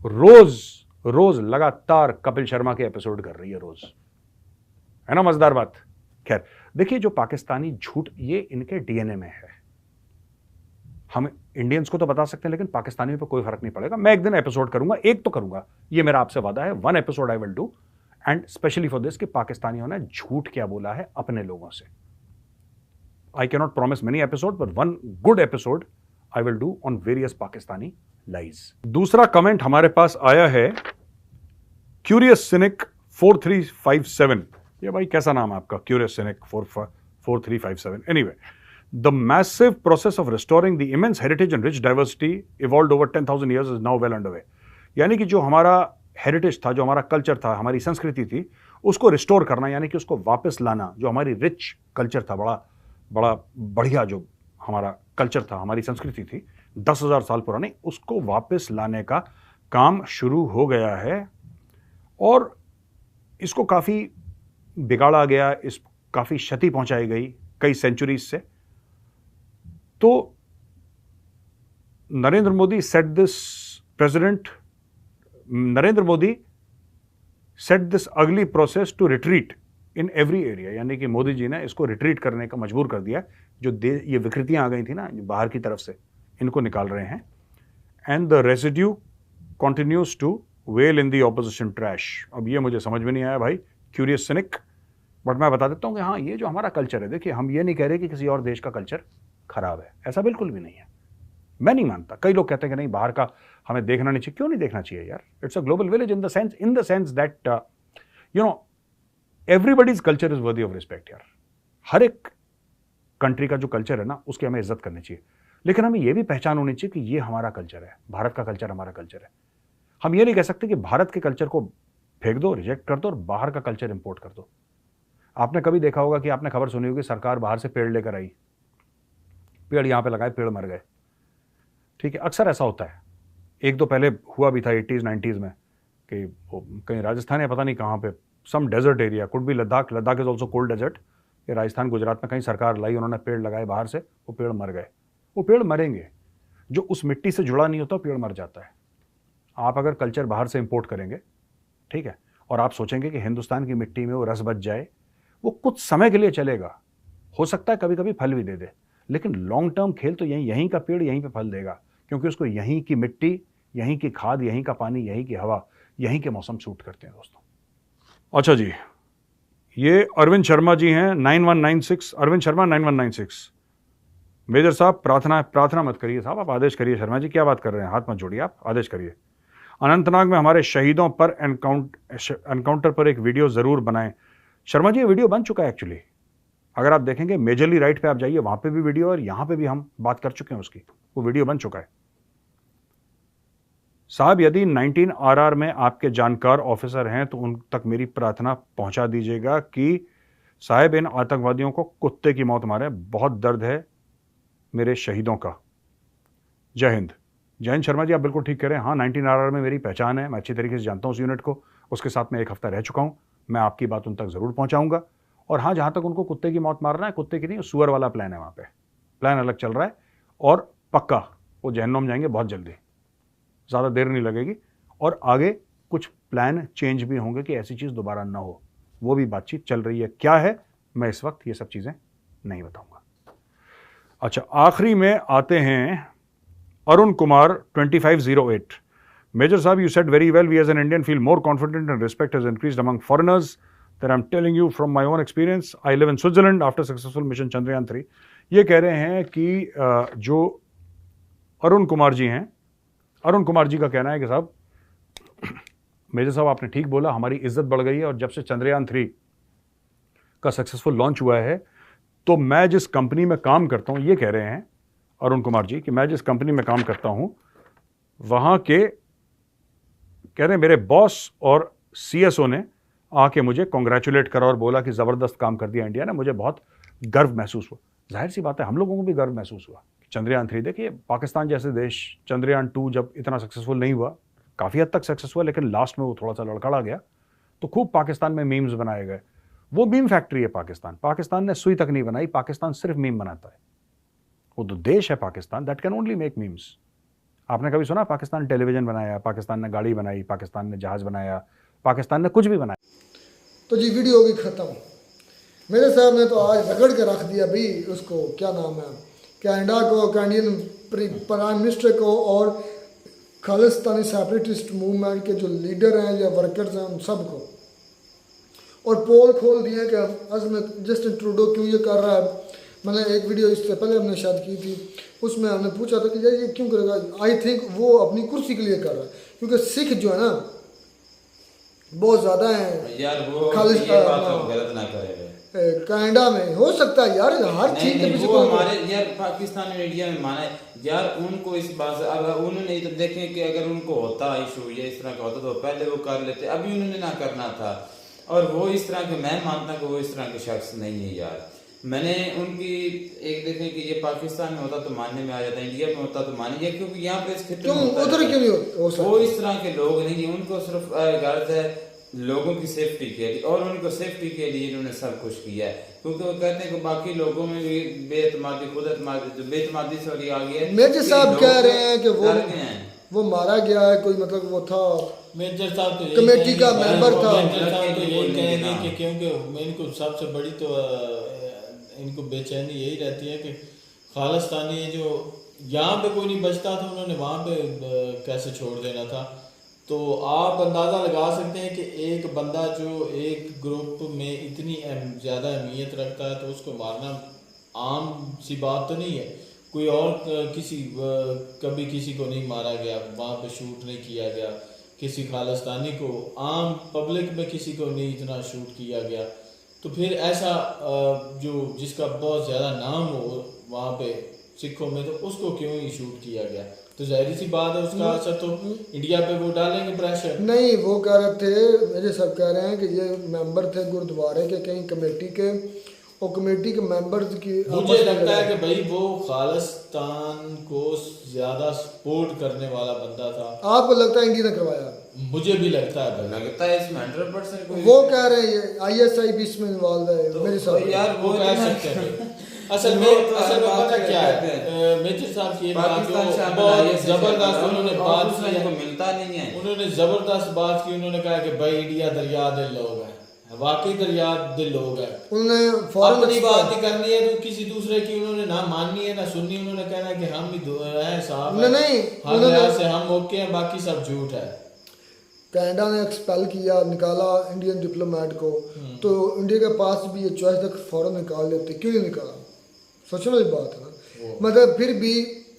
[SPEAKER 3] रोज रोज लगातार कपिल शर्मा के एपिसोड कर रही है रोज, है ना मजेदार बात। खैर देखिए, जो पाकिस्तानी झूठ ये इनके डीएनए में है। हम इंडियंस को तो बता सकते हैं लेकिन पाकिस्तानियों पे कोई फर्क नहीं पड़ेगा। मैं एक दिन एपिसोड करूंगा, एक तो करूंगा, ये मेरा आपसे वादा है। 1 episode I will do and specially for this कि पाकिस्तानियों ने झूठ क्या बोला है अपने लोगों से। I can not promise many episode but 1 good episode I will do on various Pakistani lies. दूसरा कमेंट हमारे पास आया है क्यूरियस सिनिक 4357। ये भाई कैसा नाम है आपका, curious scenic 4357। Anyway, the massive process of restoring the immense heritage and rich diversity evolved over 10,000 years is now well underway। यानी कि जो हमारा हेरिटेज था, जो हमारा कल्चर था, हमारी संस्कृति थी, उसको रिस्टोर करना, यानी कि उसको वापस लाना। जो हमारी रिच कल्चर था, बड़ा बढ़िया जो हमारा कल्चर था, हमारी संस्कृति थी 10,000 साल पुरानी, उसको वापस लाने का काम शुरू हो गया है। और इसको काफ़ी बिगाड़ा गया, इस काफ़ी क्षति पहुंचाई गई कई सेंचुरीज से। तो Narendra Modi set this ugly process to retreat in every area, यानी कि मोदी जी ने इसको रिट्रीट करने का मजबूर कर दिया। जो ये विकृतियां आ गई थी ना बाहर की तरफ से, इनको निकाल रहे हैं। And the residue continues to well in the opposition trash. अब ये मुझे समझ में नहीं आया भाई, क्यूरियस सिनिक, बट मैं बता देता हूं कि हाँ, ये जो हमारा कल्चर है, देखिए हम ये नहीं कह रहे कि किसी और देश का कल्चर खराब है, ऐसा बिल्कुल भी नहीं है। मैं नहीं मानता। कई लोग कहते हैं कि नहीं, बाहर का हमें देखना नहीं चाहिए। क्यों नहीं देखना चाहिए यार? It's a global village in the sense that you know everybody's culture is worthy of respect यार। हर एक कंट्री का जो कल्चर है ना, उसकी हमें इज्जत करनी चाहिए। लेकिन हमें यह भी पहचान होनी चाहिए कि ये हमारा कल्चर है, भारत का कल्चर हमारा कल्चर है। हम ये नहीं कह सकते कि भारत के कल्चर को फेंक दो, रिजेक्ट कर दो और बाहर का कल्चर इंपोर्ट कर दो। आपने कभी देखा होगा कि आपने खबर सुनी होगी, सरकार बाहर से पेड़ लेकर आई, पेड़ यहां पे लगाए, पेड़ मर गए। ठीक है, अक्सर ऐसा होता है। एक दो पहले हुआ भी था 80s 90s में कि कहीं राजस्थान या पता नहीं कहाँ पे, some desert area, could be Ladakh, Ladakh is also cold desert, ये राजस्थान गुजरात में कहीं सरकार लाई, उन्होंने पेड़ लगाए बाहर से, वो पेड़ मर गए। वो पेड़ मरेंगे, जो उस मिट्टी से जुड़ा नहीं होता पेड़ मर जाता है। आप अगर कल्चर बाहर से इंपोर्ट करेंगे, ठीक है, और आप सोचेंगे कि हिंदुस्तान की मिट्टी में वो रस बच जाए, वो कुछ समय के लिए चलेगा, हो सकता है कभी कभी फल भी दे दे, लेकिन लॉन्ग टर्म खेल तो यहीं का पेड़ यहीं पे फल देगा, क्योंकि उसको यहीं की मिट्टी, यहीं की खाद, यहीं का पानी, यहीं की हवा, यहीं के मौसम सूट करते हैं दोस्तों। अच्छा जी, ये अरविंद शर्मा जी हैं 9196, अरविंद शर्मा 9196। मेजर साहब प्रार्थना मत करिए साहब, आप आदेश करिए। शर्मा जी क्या बात कर रहे हैं, हाथ मत जोड़िए, आप आदेश करिए। अनंतनाग में हमारे शहीदों पर एनकाउंटर पर एक वीडियो जरूर बनाएं। शर्मा जी ये वीडियो बन चुका है एक्चुअली, अगर आप देखेंगे मेजरली राइट पे आप जाइए, वहां पे भी वीडियो और यहां पे भी हम बात कर चुके हैं उसकी, वो वीडियो बन चुका है साहब। यदि 19 RR में आपके जानकार ऑफिसर हैं तो उन तक मेरी प्रार्थना पहुंचा दीजिएगा कि साहब इन आतंकवादियों को कुत्ते की मौत मारे, बहुत दर्द है मेरे शहीदों का। जय हिंद। जय हिंद शर्मा जी, आप बिल्कुल ठीक कह रहे हैं। हाँ, 19 RR में मेरी पहचान है, मैं अच्छी तरीके से जानता हूं उस यूनिट को, उसके साथ में 1 हफ्ता रह चुका हूं। मैं आपकी बात उन तक जरूर पहुंचाऊंगा। और हाँ, जहां तक उनको कुत्ते की मौत मारना है, कुत्ते की नहीं, सुअर वाला प्लान है, वहां पे प्लान अलग चल रहा है और पक्का वो जहन्नुम जाएंगे बहुत जल्दी, ज़्यादा देर नहीं लगेगी। और आगे कुछ प्लान चेंज भी होंगे कि ऐसी चीज़ दोबारा ना हो, वो भी बातचीत चल रही है। क्या है, मैं इस वक्त ये सब चीज़ें नहीं बताऊंगा। अच्छा, आखिरी में आते हैं अरुण कुमार 2508। मेजर साहब, you said very well, we as an Indian feel more confident and respect has increased among foreigners that I'm telling you from my own experience. I live in Switzerland after successful mission Chandrayaan 3। ये कह रहे हैं कि जो अरुण कुमार जी हैं, अरुण कुमार जी का कहना है कि साहब, मेजर साहब आपने ठीक बोला, हमारी इज्जत बढ़ गई है और जब से चंद्रयान 3 का सक्सेसफुल लॉन्च हुआ है, तो मैं जिस कंपनी में काम करता हूं, ये कह रहे हैं अरुण कुमार जी कि मैं जिस कंपनी में काम करता हूं, वहां के कह रहे हैं मेरे बॉस और CSO ने आके मुझे कॉन्ग्रेचुलेट करा और बोला कि ज़बरदस्त काम कर दिया इंडिया ने, मुझे बहुत गर्व महसूस हुआ। जाहिर सी बात है, हम लोगों को भी गर्व महसूस हुआ। चंद्रयान 3 देखिए, पाकिस्तान जैसे देश, चंद्रयान 2 जब इतना सक्सेसफुल नहीं हुआ, काफ़ी हद तक सक्सेस हुआ, लेकिन लास्ट में वो थोड़ा सा लड़खड़ा गया, तो खूब पाकिस्तान में मीम्स बनाए गए। वो मीम फैक्ट्री है पाकिस्तान ने सुई तक नहीं बनाई, पाकिस्तान सिर्फ मीम बनाता है। वो तो देश है Pakistan that can only make memes. आपने कभी सुना पाकिस्तान टेलीविजन बनाया, पाकिस्तान ने गाड़ी बनाई, पाकिस्तान ने जहाज बनाया, पाकिस्तान ने कुछ भी बनाया?
[SPEAKER 1] तो जी वीडियो होगी ख़त्म। मेरे साहब ने तो आज रगड़ के रख दिया भी उसको, क्या नाम है, कनाडा को, कैनेडियन प्राइम मिनिस्टर को और खालिस्तानी सेपरेटिस्ट मूवमेंट के जो लीडर हैं या वर्कर्स हैं उन सबको, और पोल खोल दिए कि अज़मत जस्टिन ट्रूडो क्यों ये कर रहा है। मैंने एक वीडियो इससे पहले हमने शायद की थी, उसमें हमने पूछा था कि यार ये क्यों करेगा। आई थिंक वो अपनी कुर्सी के लिए कर रहा है, क्योंकि सिख जो है ना बहुत ज़्यादा हैं
[SPEAKER 2] यार, वो
[SPEAKER 1] खालिद
[SPEAKER 2] ये बात तो गलत ना करे।
[SPEAKER 1] कनाडा में हो सकता है यार, हर चीज के पीछे
[SPEAKER 2] वो हमारे यार पाकिस्तान और इंडिया में माना है यार, उनको इस बात से अगर उन्होंने तो देखें कि अगर उनको होता इशू ये इस तरह का होता तो पहले वो कर लेते, अभी उन्होंने ना करना था। और वो इस तरह के, मैं मानता कि वो इस तरह के शख्स नहीं है यार। मैंने उनकी एक देखें कि ये पाकिस्तान में होता तो मानने में आ जाता, इंडिया में होता तो मानिए, क्योंकि यहाँ पे इस खित्ते में
[SPEAKER 1] उधर क्यों नहीं हो सकता?
[SPEAKER 2] वो इस तरह के लोग नहीं है, उनको सिर्फ गर्ज है लोगों की सेफ्टी के लिए, और उनको सेफ्टी के लिए इन्होंने सब कुछ किया है। क्योंकि वो कहते हैं कि बाकी लोगों में भी बेतमादी, खुद बेतमादी सॉरी आ गई है।
[SPEAKER 1] मेजर साहब कह रहे हैं कि वो मारा गया है, कोई मतलब वो था
[SPEAKER 4] मेजर साहब तो
[SPEAKER 1] कमेटी का मेंबर था।
[SPEAKER 4] मेजर साहब तो यही कहेंगे कि क्योंकि इनको सबसे बड़ी तो इनको बेचैनी यही रहती है कि खालिस्तानी जो यहाँ पे कोई नहीं बचता था, उन्होंने वहाँ पे कैसे छोड़ देना था। तो आप अंदाज़ा लगा सकते हैं कि एक बंदा जो एक ग्रुप में इतनी ज़्यादा अहमियत रखता है तो उसको मारना आम सी बात तो नहीं है। कोई और कभी किसी को नहीं मारा गया, वहाँ पे शूट नहीं किया गया, किसी खालिस्तानी को आम पब्लिक में किसी को नहीं इतना शूट किया गया। तो फिर ऐसा जो जिसका बहुत ज़्यादा नाम हो वहाँ पे सिखों में, तो उसको क्यों ही शूट किया गया? तो जाहिर सी बात है उसका असर तो इंडिया पे वो डालेंगे प्रेशर।
[SPEAKER 1] नहीं, वो कह रहे थे, मेरे सब कह रहे हैं कि ये मेंबर थे गुरुद्वारे के कहीं कमेटी के, और कमेटी के मेंबर्स की
[SPEAKER 4] मुझे लगता है कि भाई वो खालिस्तान को ज़्यादा सपोर्ट करने वाला बंदा था।
[SPEAKER 1] आपको लगता है इंडिया ने करवाया?
[SPEAKER 4] मुझे भी लगता है,
[SPEAKER 2] लगता है इसमें 100%
[SPEAKER 1] वो कह रहे हैं ISI भी इसमें इन्वॉल्व है। मेरे साथ
[SPEAKER 2] यार
[SPEAKER 4] वो कह सकते हैं। असल में पता क्या है, मेजर साहब की बात बहुत जबरदस्त उन्होंने बात की,
[SPEAKER 2] मिलता नहीं है,
[SPEAKER 4] उन्होंने जबरदस्त बात की। उन्होंने कहा कि भाई इंडिया दरिया दिल लोग हैं, वाकई दरिया दिल लोग हैं।
[SPEAKER 1] उन्होंने
[SPEAKER 4] अपनी बात ही करनी है तो किसी दूसरे की उन्होंने ना माननी है ना सुननी। उन्होंने कहना है कि हम ही हैं साहब,
[SPEAKER 1] नहीं
[SPEAKER 4] हर लिहाज से हम ओके हैं, बाकी सब झूठ है।
[SPEAKER 1] कनाडा ने एक्सपेल किया, निकाला इंडियन डिप्लोमेट को, तो इंडिया के पास भी ये चॉइस तक फौरन निकाल लेते, क्यों नहीं निकाला? सोचने वाली बात है ना। मतलब फिर भी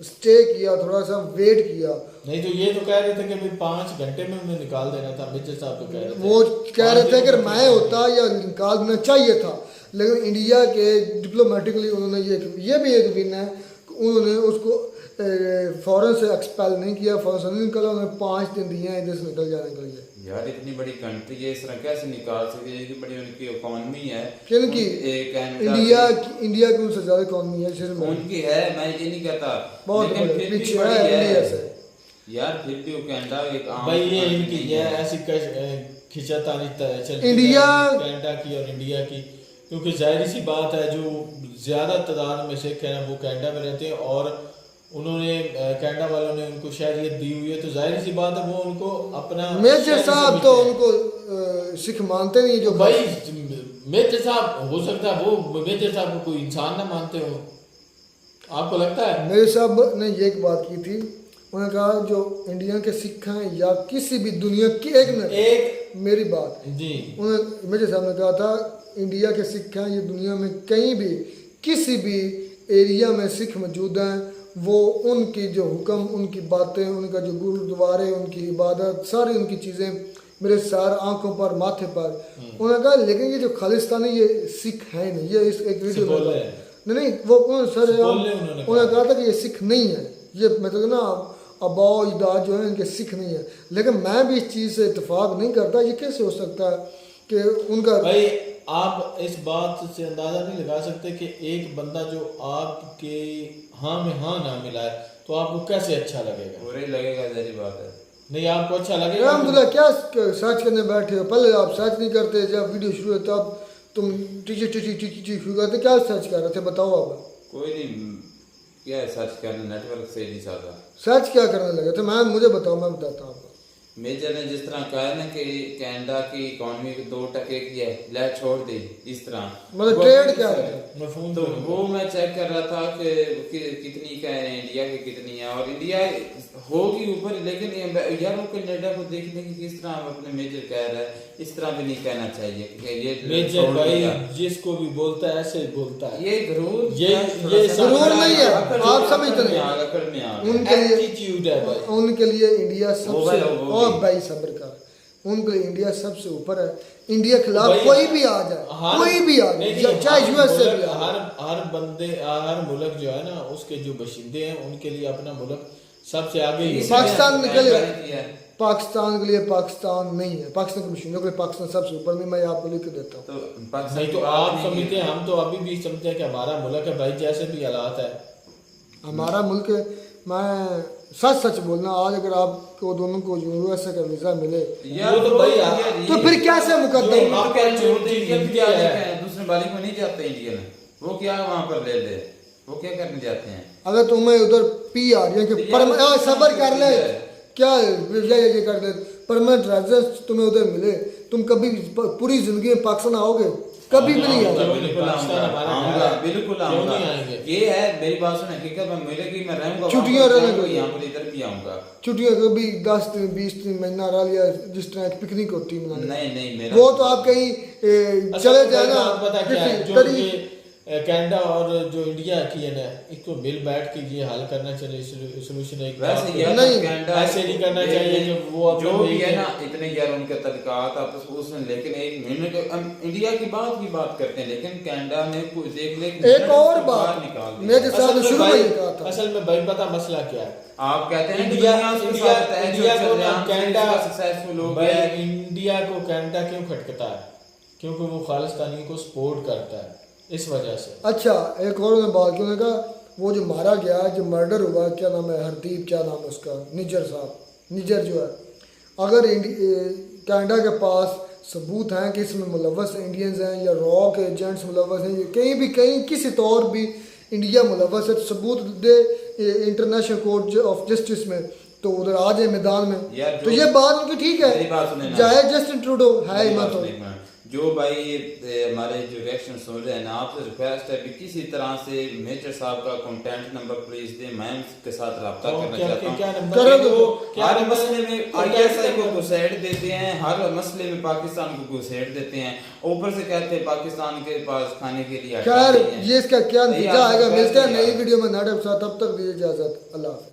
[SPEAKER 1] स्टे किया, थोड़ा सा वेट किया।
[SPEAKER 4] नहीं तो ये तो कह रहे थे कि भाई 5 घंटे में उन्हें निकाल देना था। मेजर साहब तो कह रहे थे,
[SPEAKER 1] वो कह रहे थे कि मैं होता या निकाल देना चाहिए था, लेकिन इंडिया के डिप्लोमेटिकली उन्होंने ये भी एक विन है, उन्होंने उसको फौरन से एक्सपेल नहीं किया, फौरन से नहीं निकाला, उन्होंने 5 दिन दिए हैं इधर से निकल जाने के लिए।
[SPEAKER 2] यार इतनी बड़ी कंट्री है, इस तरह कैसे निकाल सकती है? इतनी बड़ी उनकी इकोनॉमी है,
[SPEAKER 1] क्योंकि इंडिया की उनसे ज्यादा इकोनॉमी है,
[SPEAKER 2] उनकी है, मैं ये नहीं कहता,
[SPEAKER 1] बहुत
[SPEAKER 2] लेकिन फिर भी
[SPEAKER 1] पीछे
[SPEAKER 2] बड़ी
[SPEAKER 1] है इंडिया
[SPEAKER 2] है
[SPEAKER 1] से।
[SPEAKER 2] यार फिर भी वो कनाडा एक आम
[SPEAKER 4] भाई ये इनकी ये ऐसी खिंचातानी चलती
[SPEAKER 1] इंडिया
[SPEAKER 4] कनाडा की और इंडिया की, क्योंकि जाहिर सी बात है जो ज्यादा तादाद में सिख है ना वो कनाडा में रहते हैं, और उन्होंने कनाडा वालों ने उनको शहरियत दी हुई है, तो जाहिर सी बात है वो उनको अपना
[SPEAKER 1] मेजर साहब तो उनको सिख मानते नहीं। जो
[SPEAKER 4] भाई मेजर साहब हो सकता है वो मेजर साहब को कोई इंसान ना मानते हो, आपको लगता है?
[SPEAKER 1] मेरे साहब ने ये एक बात की थी, उन्होंने कहा जो इंडिया के सिख हैं या किसी भी दुनिया की एक मेरी बात
[SPEAKER 4] जी,
[SPEAKER 1] उन्होंने मेजर साहब ने कहा था इंडिया के सिख हैं, ये दुनिया में कहीं भी किसी भी एरिया में सिख मौजूद हैं, वो उनकी जो हुक्म, उनकी बातें, उनका जो गुरुद्वारे, उनकी इबादत, सारी उनकी चीज़ें मेरे सार आंखों पर, माथे पर। उन्होंने कहा लेकिन ये जो खालिस्तानी ये सिख है नहीं, ये इस एक वीडियो में नहीं वो सर उन्होंने कहा था कि ये सिख नहीं है, ये मतलब ना अबाओ इदाद जो है इनके सिख नहीं है। लेकिन मैं भी इस चीज़ से इत्तेफाक नहीं करता, ये कैसे हो सकता है कि उनका
[SPEAKER 4] भाई आप इस बात से अंदाजा नहीं लगा सकते कि एक बंदा जो आपके हाँ में हाँ ना मिलाए तो आपको कैसे अच्छा लगेगा?
[SPEAKER 2] बुरा लगेगा, जरी बात है।
[SPEAKER 4] नहीं आपको अच्छा लगेगा?
[SPEAKER 1] अलहमदुलिल्लाह क्या सर्च करने बैठे हो? पहले आप सर्च नहीं करते, जब वीडियो शुरू होता तब तुम टीची शुरू करते, क्या सर्च कर रहे थे बताओ आप?
[SPEAKER 2] कोई नहीं, क्या है सर्च करना नेटवर्क से नहीं साधा।
[SPEAKER 1] सर्च क्या करने लगे थे? मुझे बताओ, मैं बताता हूँ आपको।
[SPEAKER 2] मेजर ने जिस तरह कहा है ना कि कनाडा की इकोनॉमी 2% की है, ले छोड़ दी इस तरह,
[SPEAKER 1] मतलब
[SPEAKER 2] वो
[SPEAKER 1] ट्रेड
[SPEAKER 2] भी
[SPEAKER 1] क्या
[SPEAKER 2] सर-
[SPEAKER 1] है?
[SPEAKER 4] मफहूम
[SPEAKER 2] तो वो मैं चेक कर रहा था कि कितनी का है इंडिया की कितनी है, और इंडिया होगी ऊपर, लेकिन यार वो कनाडा को देखने की किस तरह अपने मेजर कह रहा है, इस तरह भी नहीं कहना चाहिए कि ये
[SPEAKER 4] मेजर
[SPEAKER 2] छोड़
[SPEAKER 4] भाई
[SPEAKER 2] दिया।
[SPEAKER 4] जिसको भी बोलता है ऐसे ही बोलता है।
[SPEAKER 2] ये घरूर
[SPEAKER 4] ये
[SPEAKER 1] जरूर नहीं है, आप समझते नहीं।
[SPEAKER 2] अकड़ में आ गया।
[SPEAKER 1] उनके लिए
[SPEAKER 4] एटीट्यूड है भाई।
[SPEAKER 1] उनके लिए इंडिया
[SPEAKER 2] वो
[SPEAKER 1] सबसे,
[SPEAKER 2] भाई, वो
[SPEAKER 1] और
[SPEAKER 2] भी।
[SPEAKER 1] भाई सब्र कर, उनके लिए इंडिया सबसे ऊपर है। इंडिया के खिलाफ
[SPEAKER 4] भाई,
[SPEAKER 1] कोई भी आ जाए, कोई भी आ
[SPEAKER 4] नहीं,
[SPEAKER 1] जाए, चाहे
[SPEAKER 4] हर
[SPEAKER 1] यूएस से
[SPEAKER 4] मुल्क-
[SPEAKER 1] भी आ जाए।
[SPEAKER 4] हर मुल्क जो है ना उसके जो बशिंदे हैं उनके लिए अपना मुल्क सबसे आगे ही है।
[SPEAKER 1] पाकिस्तान के लिए,
[SPEAKER 2] किया है।
[SPEAKER 1] पाकिस्तान के लिए पाकिस्तान नहीं है, पाकिस्तान के मशीनों के लिए पाकिस्तान सबसे ऊपर नहीं। मैं आपको लिख के देता हूँ।
[SPEAKER 2] तो पाकिस्तान
[SPEAKER 4] नहीं
[SPEAKER 2] की
[SPEAKER 4] तो
[SPEAKER 2] बात
[SPEAKER 4] आप
[SPEAKER 2] नहीं
[SPEAKER 4] समझते
[SPEAKER 2] की।
[SPEAKER 4] हैं, हम तो अभी भी समझते हैं कि हमारा मुल्क है भाई, जैसे भी हालात है।
[SPEAKER 1] हमारा मुल्क है। मैं सच सच बोलना, आज अगर आपको दोनों को यूएसए का वीजा मिले
[SPEAKER 2] यार
[SPEAKER 4] वो तो भाई यार,
[SPEAKER 1] तो फिर कैसे मुकदम?
[SPEAKER 2] तो क्या छोड़ दे, इंडिया
[SPEAKER 4] जिंदगी
[SPEAKER 2] क्या
[SPEAKER 4] है।
[SPEAKER 2] देखा है, दूसरे बाली को नहीं जाते इंडियन, वो क्या वहां पर ले ले, वो क्या करने जाते हैं।
[SPEAKER 1] अगर तुम्हें उधर पी आ रही है कि
[SPEAKER 2] यार,
[SPEAKER 1] सबर कर ले,
[SPEAKER 2] है।
[SPEAKER 1] क्या ये कर ले, परमानेंट रेजिडेंस तुम्हें उधर मिले, तुम कभी पूरी जिंदगी में पाकिस्तान आओगे? कभी भी नहीं आओगे।
[SPEAKER 2] बिल्कुल
[SPEAKER 4] पाकिस्तान
[SPEAKER 2] आऊंगा,
[SPEAKER 4] हमारा
[SPEAKER 2] आऊंगा,
[SPEAKER 4] घर है।
[SPEAKER 2] बिल्कुल
[SPEAKER 4] क्यों
[SPEAKER 2] आऊंगा।
[SPEAKER 4] नहीं आएंगे?
[SPEAKER 2] ये है मेरी बात सुन, हकीकत में मिलेगी, मैं रहूंगा
[SPEAKER 1] छुट्टियां रहने
[SPEAKER 2] को,
[SPEAKER 1] को।
[SPEAKER 2] यहाँ पर इधर भी आऊंगा।
[SPEAKER 1] छुट्टियां कभी 10 दिन 20 दिन महीना रह लिया, जिस तरह की पिकनिक होती है मनाने।
[SPEAKER 2] नहीं नहीं मेरा
[SPEAKER 1] वो तो आप कहीं चले जाए ना,
[SPEAKER 4] पता क्या है,
[SPEAKER 1] किसी
[SPEAKER 4] जो
[SPEAKER 1] तरी-
[SPEAKER 4] ये कनाडा और जो इंडिया की है ना, इसको मिल बैठ के ये हल करना चाहिए, सोल्यूशन एक
[SPEAKER 2] वैसे
[SPEAKER 4] बात
[SPEAKER 2] यार
[SPEAKER 1] नहीं,
[SPEAKER 2] कनाडा
[SPEAKER 4] ऐसे नहीं करना चाहिए कि वो अपने
[SPEAKER 2] जो भी है
[SPEAKER 4] देश
[SPEAKER 2] ना, इतने यार उनके तलकात आपस में उसमें, लेकिन एक मिनट हम इंडिया की बात करते हैं, लेकिन कनाडा ने कुछ देख ले
[SPEAKER 1] एक और बात
[SPEAKER 2] निकाल दी।
[SPEAKER 1] मेरे साथ शुरू में ये कहा था।
[SPEAKER 4] असल में भाई पता मसला क्या है?
[SPEAKER 2] आप कहते हैं
[SPEAKER 4] इंडिया
[SPEAKER 2] इंडिया
[SPEAKER 4] को कनाडा
[SPEAKER 2] सक्सेसफुल हो
[SPEAKER 4] भाई,
[SPEAKER 2] गया।
[SPEAKER 4] इंडिया को कनाडा क्यों खटकता है? क्योंकि वो खालिस्तानियों को सपोर्ट करता है, इस वजह से।
[SPEAKER 1] अच्छा, एक और मैं बात क्यों कहा, वो जो मारा गया, जो मर्डर हुआ, क्या नाम है, हरदीप, क्या नाम है उसका, निज्जर साहब, निज्जर जो है, अगर कनाडा के पास सबूत हैं कि इसमें मुलव्वस इंडियंस हैं या रॉ के एजेंट्स मुलव्वस हैं, या कहीं किसी तौर भी इंडिया मुलव्वस है, तो सबूत दे इंटरनेशनल कोर्ट ऑफ जस्टिस में, तो उधर आ जाए मैदान में।
[SPEAKER 2] यार
[SPEAKER 1] तो ये बात उनकी ठीक
[SPEAKER 2] मेरी बात सुने
[SPEAKER 1] है,
[SPEAKER 2] ना।
[SPEAKER 1] चाहे जस्टिन ट्रूडो है
[SPEAKER 2] मेरी
[SPEAKER 1] ही
[SPEAKER 2] बात
[SPEAKER 1] मत हो।
[SPEAKER 2] सुनिए एक मिनट। जो भाई ये हमारे जो रिएक्शन सुन रहे हैं ना, आपसे रिक्वेस्ट है कि किसी तरह से मेजर साहब का कॉन्टैक्ट नंबर प्लीज दें, मैं उसके साथ रब्ता करना चाहता
[SPEAKER 4] क्या
[SPEAKER 2] हूँ।
[SPEAKER 4] नंबर?
[SPEAKER 1] करो तो।
[SPEAKER 4] क्या
[SPEAKER 2] हर
[SPEAKER 4] नंबर?
[SPEAKER 2] मसले में आईएसआई को घुसेड़ देते हैं, हर मसले में पाकिस्तान को घुसेड़ देते हैं, ऊपर से कहते हैं पाकिस्तान के पास खाने के लिए आटा
[SPEAKER 1] खैर
[SPEAKER 2] नहीं है।
[SPEAKER 1] ये इसका क्या
[SPEAKER 2] ये
[SPEAKER 1] नतीजा
[SPEAKER 2] आपका
[SPEAKER 1] आएगा, मिलते हैं
[SPEAKER 2] फैसला
[SPEAKER 1] नई
[SPEAKER 2] है।
[SPEAKER 1] वीडियो में नाटक साथ, तब तक दीजिए इजाजत, अल्लाह हाफ़िज़।